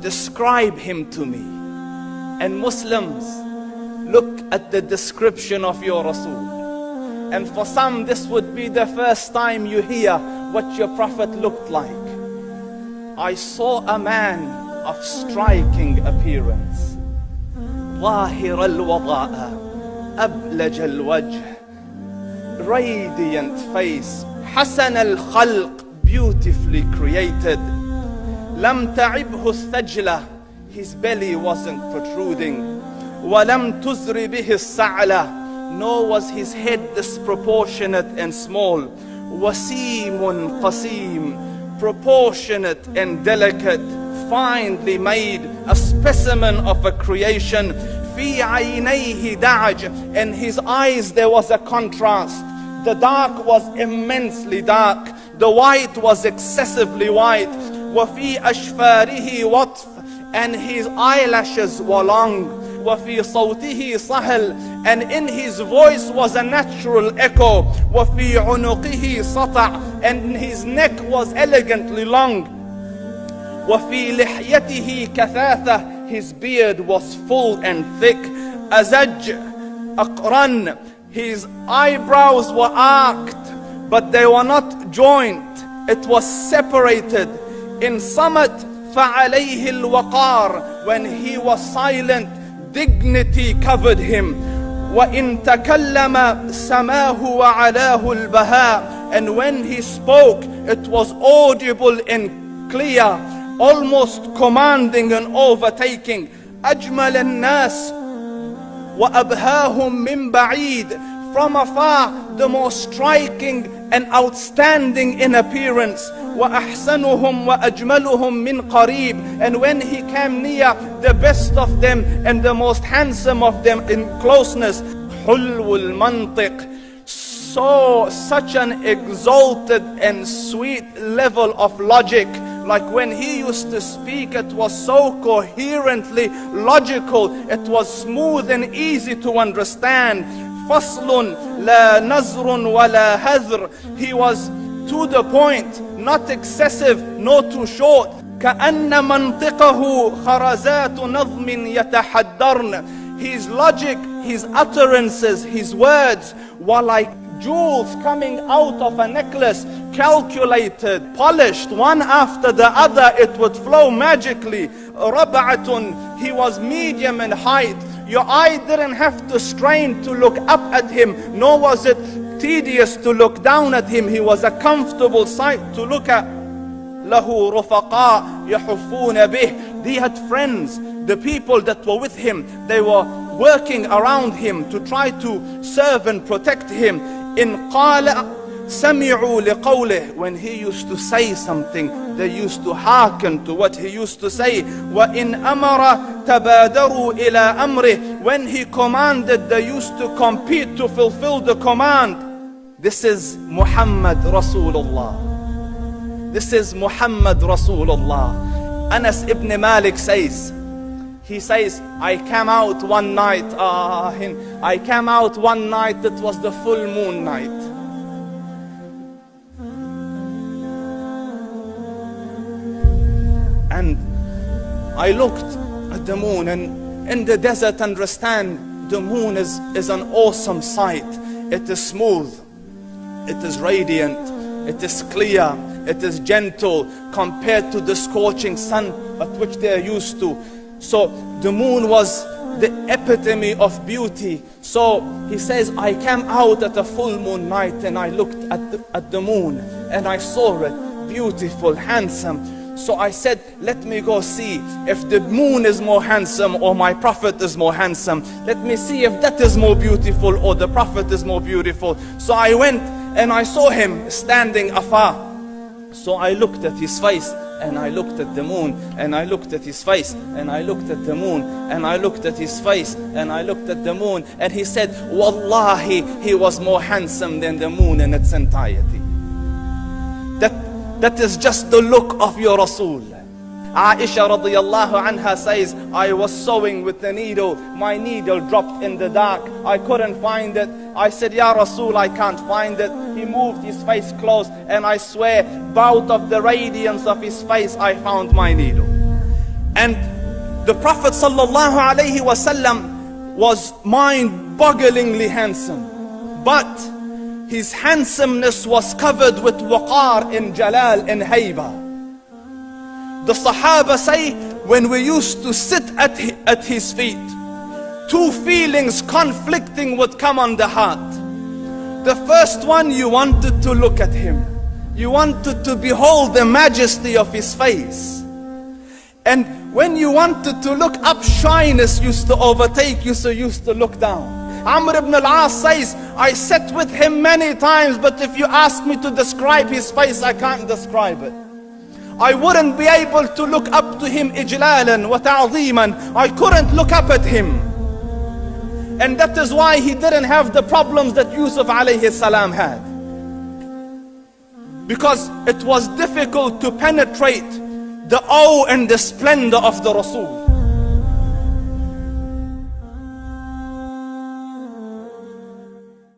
describe him to me. And Muslims, look at the description of your Rasul. And for some, this would be the first time you hear what your Prophet looked like. I saw a man of striking appearance. ظاهر الوضاء أبلج الوجه, radiant face, حسن الخلق, beautifully created. لم تعبه الثجلة, his belly wasn't protruding. وَلَمْ تُزْرِ بِهِ السَّعْلَةِ, nor was his head disproportionate and small. وَسِيمٌ قَسِيم, proportionate and delicate, finely made, a specimen of a creation. فِي عَيْنَيْهِ دَعَجْ, and his eyes there was a contrast. The dark was immensely dark, the white was excessively white. وَفِي أَشْفَارِهِ وَطْفٌ, and his eyelashes were long. وَفِي صَوْتِهِ صَهْل, and in his voice was a natural echo. وَفِي عُنُقِهِ سَطَعٌ, and his neck was elegantly long. وَفِي لِحْيَتِهِ كَثَاثَةٌ, his beard was full and thick. أَزَجْ أَقْرَنْ, his eyebrows were arched, but they were not joined. It was separated. In Samat فَعَلَيْهِ الْوَقَارِ, when he was silent, dignity covered him. وَإِن تَكَلَّمَ سَمَاهُ وَعَلَاهُ الْبَهَاءِ, and when he spoke, it was audible and clear, almost commanding and overtaking. أَجْمَلَ النَّاسِ وَأَبْهَاهُمْ مِنْ بَعِيدٍ, from afar, the most striking and outstanding in appearance. وَأَحْسَنُهُمْ وَأَجْمَلُهُمْ مِنْ قَرِيبٍ, and when he came near, the best of them and the most handsome of them in closeness. حُلْوُ الْمَنْطِقِ, such an exalted and sweet level of logic. Like when he used to speak, it was so coherently logical, it was smooth and easy to understand. فَصْلٌ لَا نَزْرٌ وَلَا هَذْرٌ, he was to the point, not excessive nor too short. كَأَنَّ مَنْطِقَهُ خَرَزَاتُ نَظْمٍ يَتَحَدَّرْنَ, his logic, his utterances, his words were like jewels coming out of a necklace, calculated, polished, one after the other, it would flow magically. رَبْعَةٌ, he was medium in height. Your eye didn't have to strain to look up at him, nor was it tedious to look down at him. He was a comfortable sight to look at. لَهُ رُفَقَاء يَحُفُّونَ بِهِ, he had friends, the people that were with him, they were working around him to try to serve and protect him. إِنْ قَالَ سَمِعُوا لِقَوْلِهِ, when he used to say something, they used to hearken to what he used to say. وَإِنْ أَمَرَ تَبَادَرُوا إِلَىٰ أَمْرِهِ, when he commanded, they used to compete to fulfill the command. This is Muhammad Rasulullah. This is Muhammad Rasulullah. Anas ibn Malik says, he says, I came out one night, it was the full moon night. And I looked at the moon, and in the desert, understand, the moon is an awesome sight. It is smooth, it is radiant, it is clear, it is gentle compared to the scorching sun at which they are used to. So the moon was the epitome of beauty. So he says, I came out at a full moon night and I looked at the moon and I saw it beautiful, handsome. So I said, let me go see if the moon is more handsome or my Prophet is more handsome. Let me see if that is more beautiful or the Prophet is more beautiful. So I went and I saw him standing afar. So I looked at his face and I looked at the moon, and I looked at his face and I looked at the moon, and I looked at his face and I looked at the moon, and he said, Wallahi, he was more handsome than the moon in its entirety. That is just the look of your Rasul. Aisha radiyallahu anha says, I was sewing with the needle, my needle dropped in the dark, I couldn't find it. I said, Ya Rasul, I can't find it. He moved his face close, and I swear, out of the radiance of his face, I found my needle. And the Prophet Sallallahu Alayhi Wasallam was mind-bogglingly handsome, but his handsomeness was covered with waqar and jalal and hayba. The Sahabah say, when we used to sit at his feet, two feelings conflicting would come on the heart. The first one, you wanted to look at him. You wanted to behold the majesty of his face. And when you wanted to look up, shyness used to overtake you, so you used to look down. Amr ibn al-As says, I sat with him many times, but if you ask me to describe his face, I can't describe it. I wouldn't be able to look up to him ijlalan wa ta'zeeman. I couldn't look up at him. And that is why he didn't have the problems that Yusuf alayhi salam had. Because it was difficult to penetrate the awe and the splendor of the Rasul.